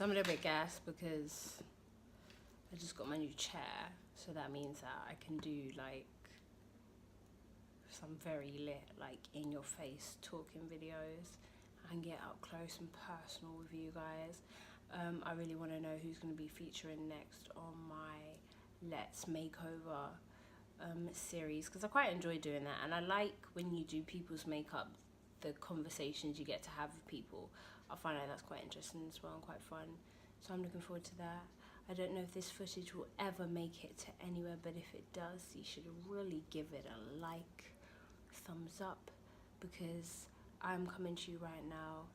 So I'm a little bit gassed because I just got my new chair, so that means that I can do like some very lit, like in your face talking videos and get up close and personal with you guys. I really want to know who's going to be featuring next on my Let's Makeover series, because I quite enjoy doing that, and I like when you do people's makeup, the conversations you get to have with people. I find like that's quite interesting as well and quite fun, so I'm looking forward to that. I don't know if this footage will ever make it to anywhere, but if it does, you should really give it a like, thumbs up, because I'm coming to you right now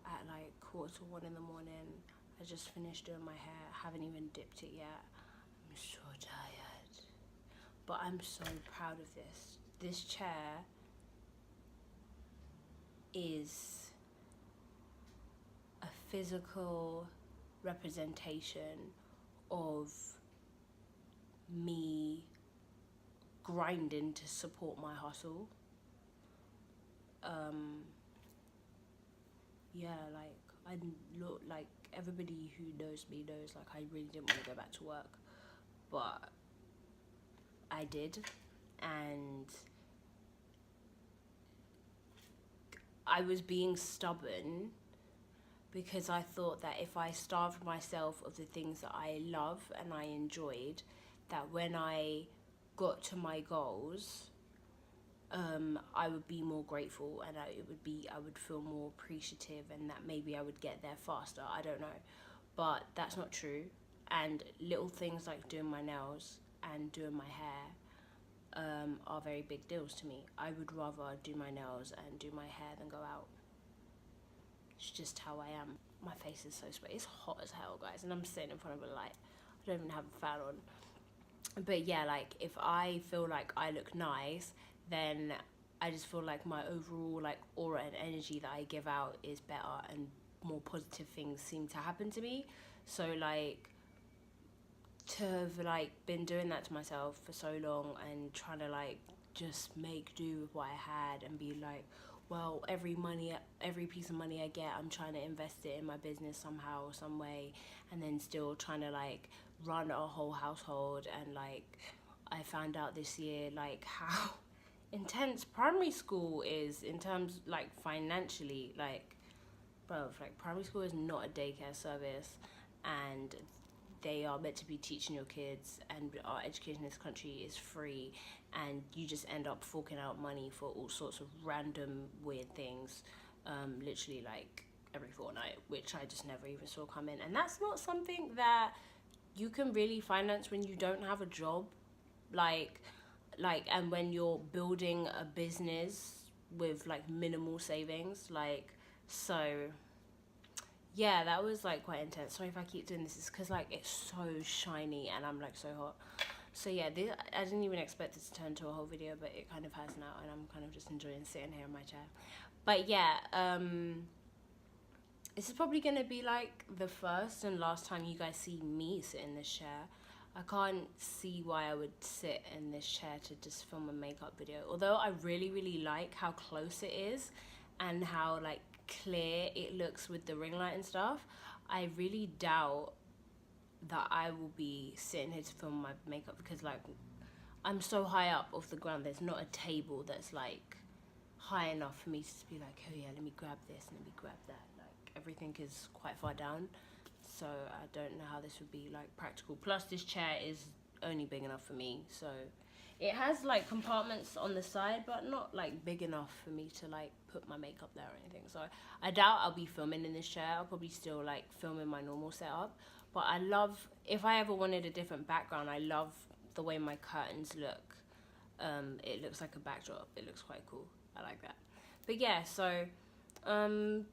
at like 1:45 in the morning. I just finished doing my hair, haven't even dipped it yet. I'm so tired, but I'm so proud of this. This chair is a physical representation of me grinding to support my hustle. Yeah, like I look like everybody who knows me knows like I really didn't want to go back to work, but I did, and I was being stubborn because I thought that if I starved myself of the things that I love and I enjoyed, that when I got to my goals, I would be more grateful, and I would feel more appreciative, and that maybe I would get there faster. I don't know, but that's not true. And little things like doing my nails and doing my hair are very big deals to me. I would rather do my nails and do my hair than go out. It's just how I am. My face is so sweaty. It's hot as hell, guys, and I'm sitting in front of a light. I don't even have a fan on. But yeah, like if I feel like I look nice, then I just feel like my overall like aura and energy that I give out is better, and more positive things seem to happen to me. So like to have like been doing that to myself for so long and trying to like just make do with what I had and be like, well, every piece of money I get, I'm trying to invest it in my business somehow or some way, and then still trying to like run a whole household. And like I found out this year like how intense primary school is in terms like financially. Like, bro, like primary school is not a daycare service, and they are meant to be teaching your kids, and our education in this country is free, and you just end up forking out money for all sorts of random weird things, literally like every fortnight, which I just never even saw come in. And that's not something that you can really finance when you don't have a job, like and when you're building a business with like minimal savings. Like, so yeah, that was like quite intense. Sorry if I keep doing this, it's because like it's so shiny and I'm like so hot. So yeah, I didn't even expect it to turn to a whole video, but it kind of has now, and I'm kind of just enjoying sitting here in my chair. But yeah, this is probably gonna be like the first and last time you guys see me sit in this chair. I can't see why I would sit in this chair to just film a makeup video, although I really like how close it is and how like clear it looks with the ring light and stuff. I really doubt that I will be sitting here to film my makeup, because like I'm so high up off the ground, there's not a table that's like high enough for me to just be like, oh yeah, let me grab this and let me grab that. Like everything is quite far down, so I don't know how this would be like practical. Plus this chair is only big enough for me, so it has like compartments on the side, but not like big enough for me to like put my makeup there or anything. So I doubt I'll be filming in this chair. I'll probably still like film in my normal setup. But I love, if I ever wanted a different background, I love the way my curtains look. It looks like a backdrop. It looks quite cool. I like that. But yeah, so going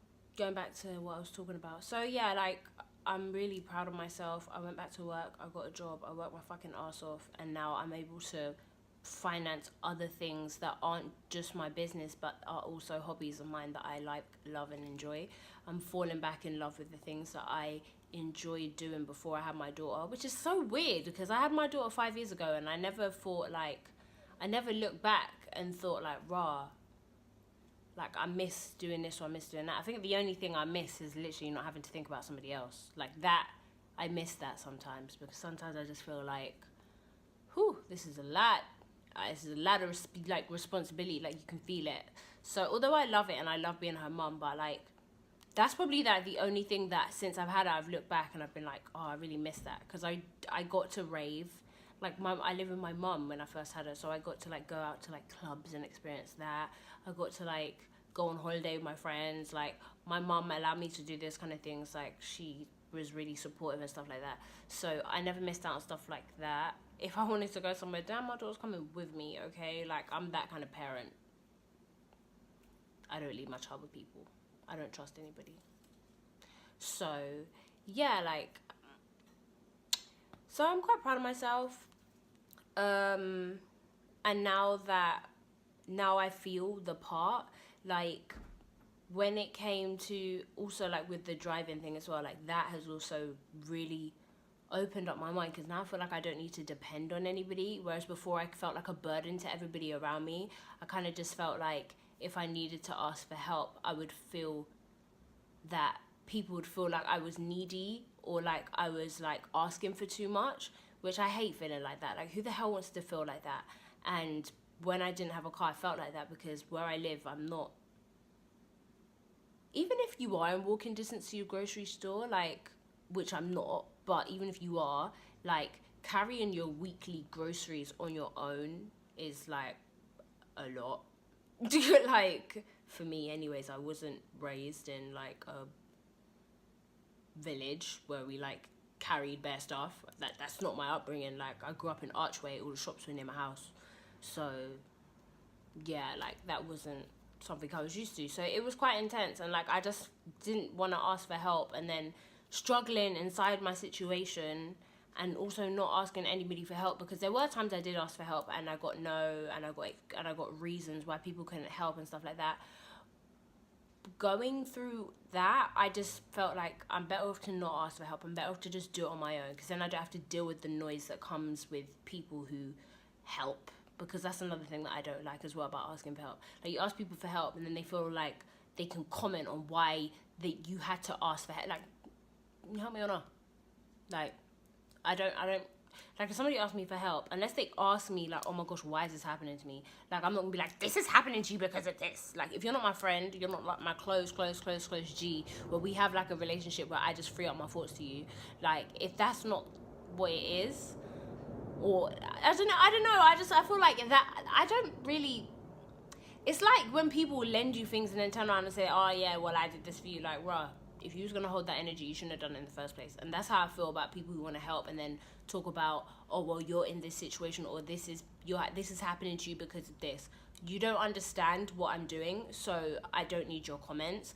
back to what I was talking about. So yeah, like I'm really proud of myself. I went back to work, I got a job, I worked my fucking ass off, and now I'm able to finance other things that aren't just my business but are also hobbies of mine that I like, love and enjoy. I'm falling back in love with the things that I enjoyed doing before I had my daughter, which is so weird because I had my daughter 5 years ago, and I never thought like, I never looked back and thought like, rah, Like, I miss doing this or I miss doing that. I think the only thing I miss is literally not having to think about somebody else. Like, that, I miss that sometimes, because sometimes I just feel like, whew, this is a lot. This is a lot of, like, responsibility. Like, you can feel it. So, although I love it and I love being her mum, but, like, that's probably, like, the only thing that, since I've had it, I've looked back and I've been like, oh, I really miss that. Because I got to rave. Like, I live with my mum when I first had her, so I got to, like, go out to, like, clubs and experience that. I got to, like, go on holiday with my friends. Like, my mum allowed me to do this kind of things. Like, she was really supportive and stuff like that. So I never missed out on stuff like that. If I wanted to go somewhere, damn, my daughter's coming with me, okay? Like, I'm that kind of parent. I don't leave my child with people. I don't trust anybody. So, yeah, like, so I'm quite proud of myself. And now I feel the part, like, when it came to also, like, with the driving thing as well, like, that has also really opened up my mind, because now I feel like I don't need to depend on anybody, whereas before I felt like a burden to everybody around me. I kind of just felt like if I needed to ask for help, I would feel that people would feel like I was needy, or like I was, like, asking for too much, which I hate feeling like that. Like, who the hell wants to feel like that? And when I didn't have a car, I felt like that, because where I live, I'm not, even if you are in walking distance to your grocery store, like, which I'm not, but even if you are, like, carrying your weekly groceries on your own is, like, a lot. Like, for me anyways, I wasn't raised in, like, a village where we, like, carried bare stuff. That's not my upbringing. Like, I grew up in Archway, all the shops were near my house. So, yeah, like, that wasn't something I was used to. So it was quite intense, and, like, I just didn't want to ask for help, and then struggling inside my situation, and also not asking anybody for help, because there were times I did ask for help and I got no, and I got reasons why people couldn't help and stuff like that. Going through that, I just felt like I'm better off to not ask for help. I'm better off to just do it on my own, because then I don't have to deal with the noise that comes with people who help, because that's another thing that I don't like as well about asking for help. Like, you ask people for help and then they feel like they can comment on why you had to ask for help. Like, can you help me or not? Like, I don't, like, if somebody asks me for help, unless they ask me, like, oh my gosh, why is this happening to me? Like, I'm not gonna be like, this is happening to you because of this. Like, if you're not my friend, you're not, like, my close G, where we have, like, a relationship where I just free up my thoughts to you. Like, if that's not what it is, or, I don't know, I feel like that, I don't really, it's like when people lend you things and then turn around and say, oh yeah, well, I did this for you. Like, bruh, if you was going to hold that energy, you shouldn't have done it in the first place. And that's how I feel about people who want to help and then talk about, oh, well, you're in this situation, or this is happening to you because of this. You don't understand what I'm doing, so I don't need your comments.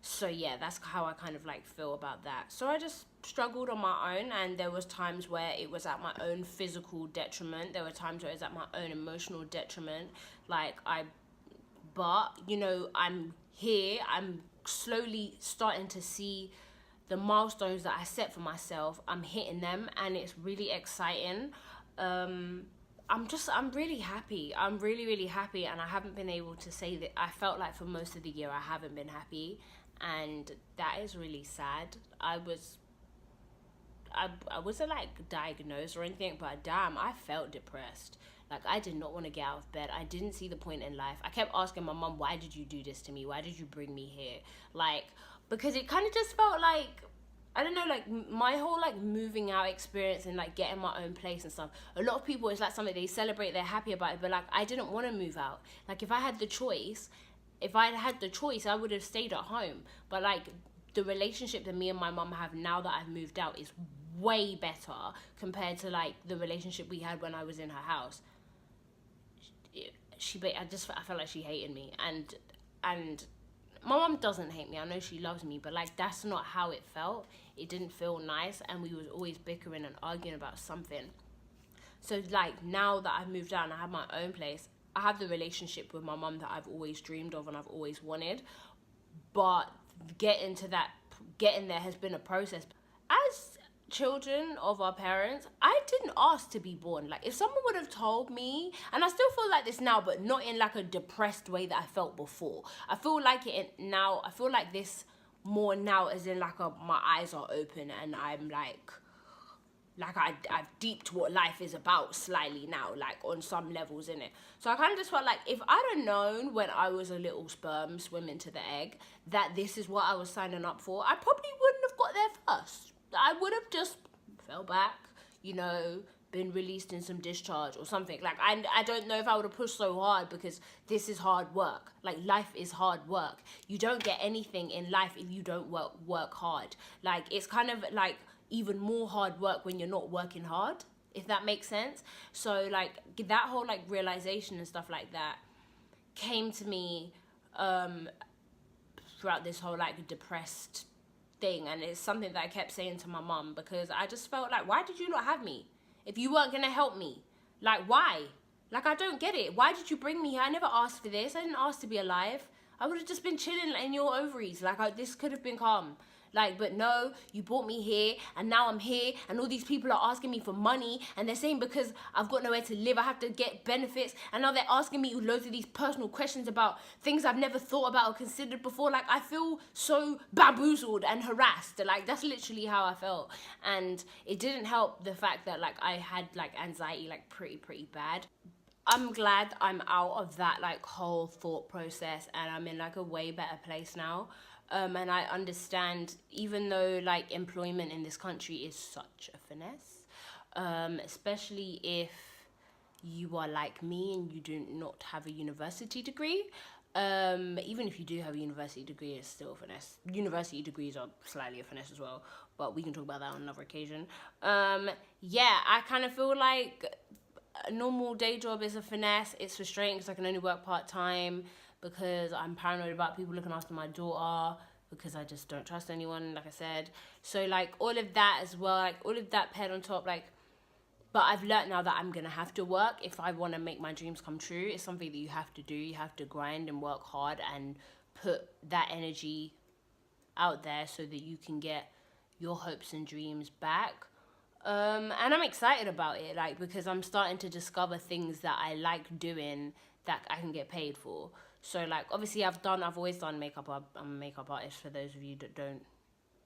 So yeah, that's how I kind of, like, feel about that. So I just struggled on my own, and there was times where it was at my own physical detriment. There were times where it was at my own emotional detriment. But, you know, I'm here, I'm slowly starting to see the milestones that I set for myself. I'm hitting them, and it's really exciting. I'm really happy. I'm really, really happy, and I haven't been able to say that. I felt like for most of the year I haven't been happy, and that is really sad. I wasn't, like, diagnosed or anything, but damn, I felt depressed. Like, I did not want to get out of bed. I didn't see the point in life. I kept asking my mum, why did you do this to me? Why did you bring me here? Like, because it kind of just felt like, I don't know, like, my whole, like, moving out experience and, like, getting my own place and stuff. A lot of people, it's like something they celebrate, they're happy about it, but, like, I didn't want to move out. Like, if I had the choice, I would have stayed at home. But, like, the relationship that me and my mum have now that I've moved out is way better compared to, like, the relationship we had when I was in her house. I felt like she hated me, and my mum doesn't hate me. I know she loves me, but, like, that's not how it felt. It didn't feel nice, and we was always bickering and arguing about something. So, like, now that I've moved out and I have my own place, I have the relationship with my mum that I've always dreamed of and I've always wanted. But getting there has been a process. As children of our parents. I didn't ask to be born. Like, if someone would have told me, and I still feel like this now, but not in like a depressed way that I felt before. I feel like it now. I feel like this more now, as in like my eyes are open and I'm like I've deeped what life is about slightly now, like on some levels in it. So I kind of just felt like if I'd have known when I was a little sperm swimming to the egg that this is what I was signing up for, I probably wouldn't have got there first. I would have just fell back, you know, been released in some discharge or something. Like, I don't know if I would have pushed so hard, because this is hard work. Like, life is hard work. You don't get anything in life if you don't work hard. Like, it's kind of like even more hard work when you're not working hard, if that makes sense. So like that whole like realization and stuff like that came to me throughout this whole like depressed thing, and it's something that I kept saying to my mum, because I just felt like, why did you not have me if you weren't gonna help me? Like, why? Like, I don't get it. Why did you bring me here? I never asked for this. I didn't ask to be alive. I would have just been chilling in your ovaries. Like, this could have been calm. Like, but no, you brought me here, and now I'm here, and all these people are asking me for money, and they're saying because I've got nowhere to live, I have to get benefits, and now they're asking me loads of these personal questions about things I've never thought about or considered before. Like, I feel so bamboozled and harassed. Like, that's literally how I felt. And it didn't help the fact that, like, I had, like, anxiety, like, pretty bad. I'm glad I'm out of that, like, whole thought process, and I'm in, like, a way better place now. And I understand, even though like employment in this country is such a finesse, especially if you are like me and you do not have a university degree. Even if you do have a university degree, it's still a finesse. University degrees are slightly a finesse as well, but we can talk about that on another occasion. Yeah, I kind of feel like a normal day job is a finesse. It's frustrating because I can only work part-time, because I'm paranoid about people looking after my daughter, because I just don't trust anyone, like I said. So, like, all of that as well, like, all of that paired on top, like, but I've learned now that I'm going to have to work if I want to make my dreams come true. It's something that you have to do. You have to grind and work hard and put that energy out there so that you can get your hopes and dreams back. And I'm excited about it, like, because I'm starting to discover things that I like doing that I can get paid for. So, like, obviously I've always done makeup. I'm a makeup artist, for those of you that don't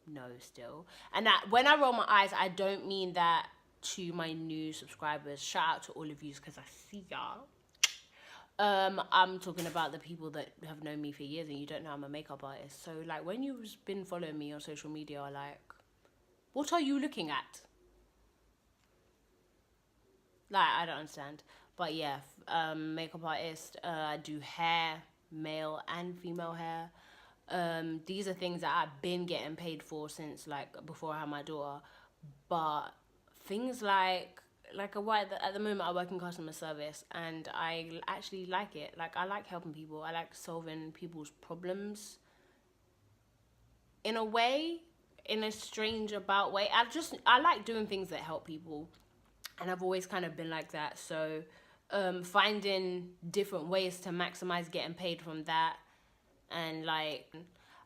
know still. And that when I roll my eyes, I don't mean that to my new subscribers. Shout out to all of you, because I see y'all. I'm talking about the people that have known me for years and you don't know I'm a makeup artist. So, like, when you've been following me on social media, like, what are you looking at? Like, I don't understand. But yeah, makeup artist. I do hair, male and female hair. These are things that I've been getting paid for since, like, before I had my daughter. But things like at the moment I work in customer service, and I actually like it. Like, I like helping people. I like solving people's problems in a way, in a strange about way. I like doing things that help people. And I've always kind of been like that. So finding different ways to maximize getting paid from that. And, like,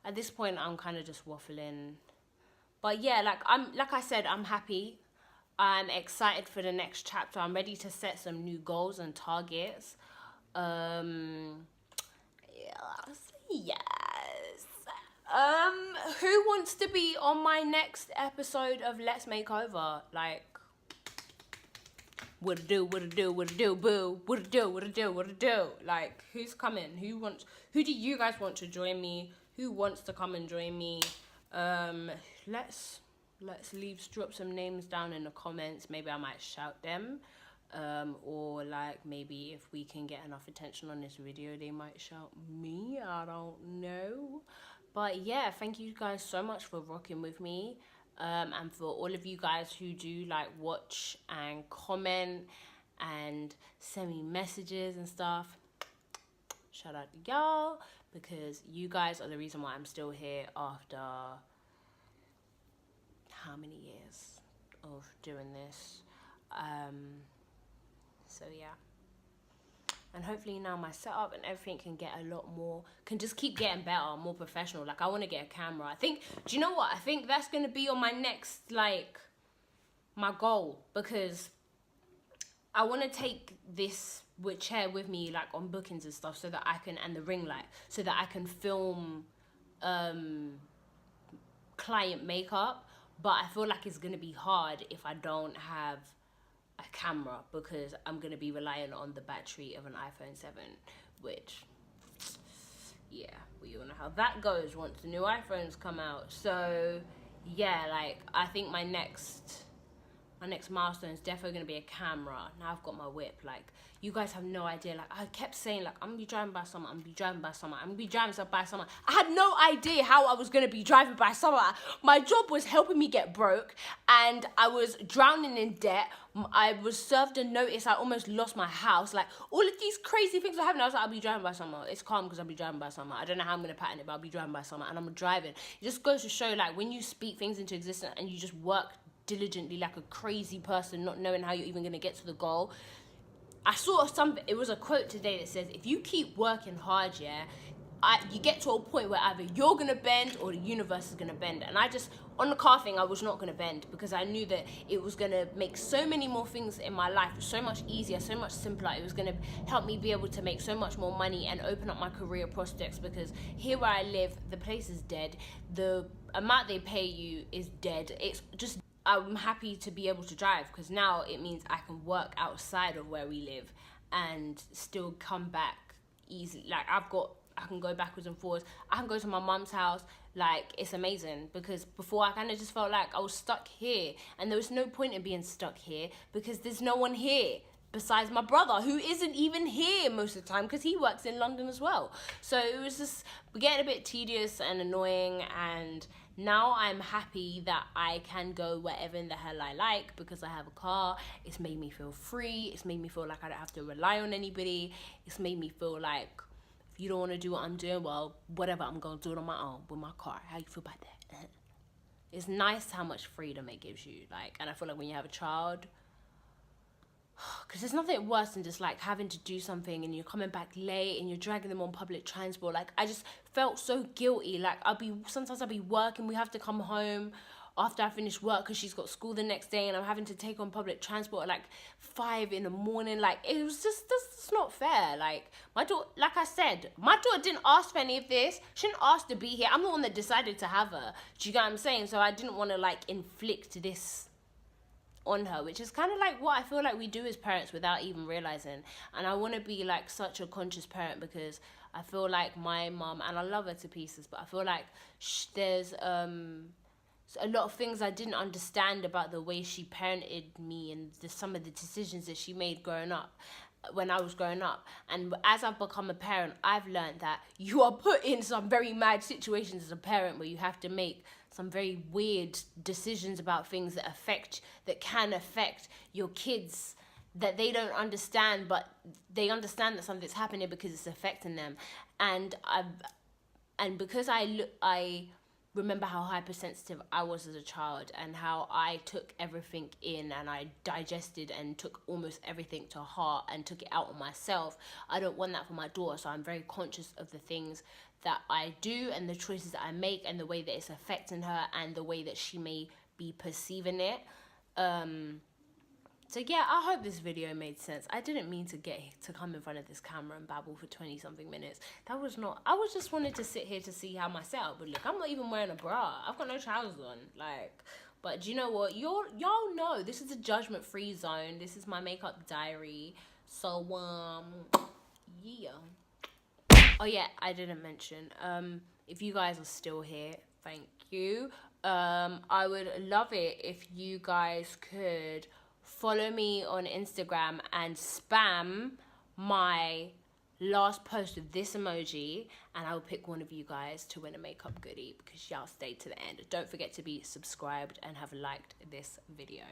at this point, I'm kind of just waffling. But yeah, like I said, I'm happy. I'm excited for the next chapter. I'm ready to set some new goals and targets. Yes. Who wants to be on my next episode of Let's Make Over? Like, what it do, boo, what it do. Like, who's coming? Who do you guys want to join me? Who wants to come and join me? Let's drop some names down in the comments. Maybe I might shout them. Or, like, maybe if we can get enough attention on this video, they might shout me. I don't know. But yeah, thank you guys so much for rocking with me. And for all of you guys who do, like, watch and comment and send me messages and stuff, shout out to y'all, because you guys are the reason why I'm still here after how many years of doing this. So yeah, and hopefully now my setup and everything can just keep getting better, more professional. Like, I want to get a camera. Do you know what? I think that's going to be on my next, like, my goal, because I want to take this chair with me like on bookings and stuff, so that I can, and the ring light, so that I can film client makeup. But I feel like it's gonna be hard if I don't have a camera, because I'm gonna be relying on the battery of an iPhone 7, which, yeah, we all know how that goes once the new iPhones come out. So yeah, like, I think my next milestone is definitely gonna be a camera. Now I've got my whip. Like, you guys have no idea. Like, I kept saying, like, I'm gonna be driving by summer, I'm gonna be driving by summer, I'm gonna be driving by summer. I had no idea how I was gonna be driving by summer. My job was helping me get broke, and I was drowning in debt. I was served a notice. I almost lost my house. Like, all of these crazy things were happening. I was like, I'll be driving by summer. It's calm because I'll be driving by summer. I don't know how I'm gonna pattern it, but I'll be driving by summer, and I'm driving. It just goes to show, like, when you speak things into existence and you just work diligently like a crazy person, not knowing how you're even going to get to the goal. I saw something, it was a quote today that says, if you keep working hard, yeah, you get to a point where either you're going to bend or the universe is going to bend. And I just, on the car thing, I was not going to bend, because I knew that it was going to make so many more things in my life so much easier, so much simpler. It was going to help me be able to make so much more money and open up my career prospects, because here where I live, the place is dead. The amount they pay you is dead. It's just, I'm happy to be able to drive, because now it means I can work outside of where we live and still come back easily. Like, I can go backwards and forwards. I can go to my mum's house. Like, it's amazing, because before I kind of just felt like I was stuck here, and there was no point in being stuck here because there's no one here besides my brother, who isn't even here most of the time because he works in London as well. So it was just getting a bit tedious and annoying, and now I'm happy that I can go wherever in the hell I like, because I have a car. It's made me feel free. It's made me feel like I don't have to rely on anybody. It's made me feel like, if you don't want to do what I'm doing, well, whatever, I'm going to do it on my own with my car. How you feel about that? It's nice how much freedom it gives you. Like, and I feel like when you have a child, because there's nothing worse than just like having to do something and you're coming back late and you're dragging them on public transport. Like, I just felt so guilty. Like, sometimes I'll be working, we have to come home after I finish work because she's got school the next day, and I'm having to take on public transport at like 5 in the morning. Like, it was just, that's not fair. Like, my daughter, like I said, my daughter didn't ask for any of this. She didn't ask to be here. I'm the one that decided to have her. Do you get what I'm saying? So I didn't want to like inflict this on her, which is kind of like what I feel like we do as parents without even realizing. And I want to be like such a conscious parent, because I feel like my mum, and I love her to pieces, but I feel like there's a lot of things I didn't understand about the way she parented me, and some of the decisions that she made growing up, when I was growing up. And as I've become a parent, I've learned that you are put in some very mad situations as a parent, where you have to make some very weird decisions about things that can affect your kids, that they don't understand, but they understand that something's happening because it's affecting them. And because I remember how hypersensitive I was as a child, and how I took everything in and I digested and took almost everything to heart and took it out on myself. I don't want that for my daughter, so I'm very conscious of the things that I do and the choices that I make and the way that it's affecting her and the way that she may be perceiving it. So yeah, I hope this video made sense. I didn't mean to come in front of this camera and babble for 20 something minutes. I was just wanted to sit here to see how myself would look. I'm not even wearing a bra. I've got no trousers on. Like, but do you know what? Y'all know this is a judgment-free zone. This is my makeup diary. So yeah. Oh yeah, I didn't mention. If you guys are still here, thank you. I would love it if you guys could follow me on Instagram and spam my last post of this emoji, and I'll pick one of you guys to win a makeup goodie, because y'all stayed to the end. Don't forget to be subscribed and have liked this video.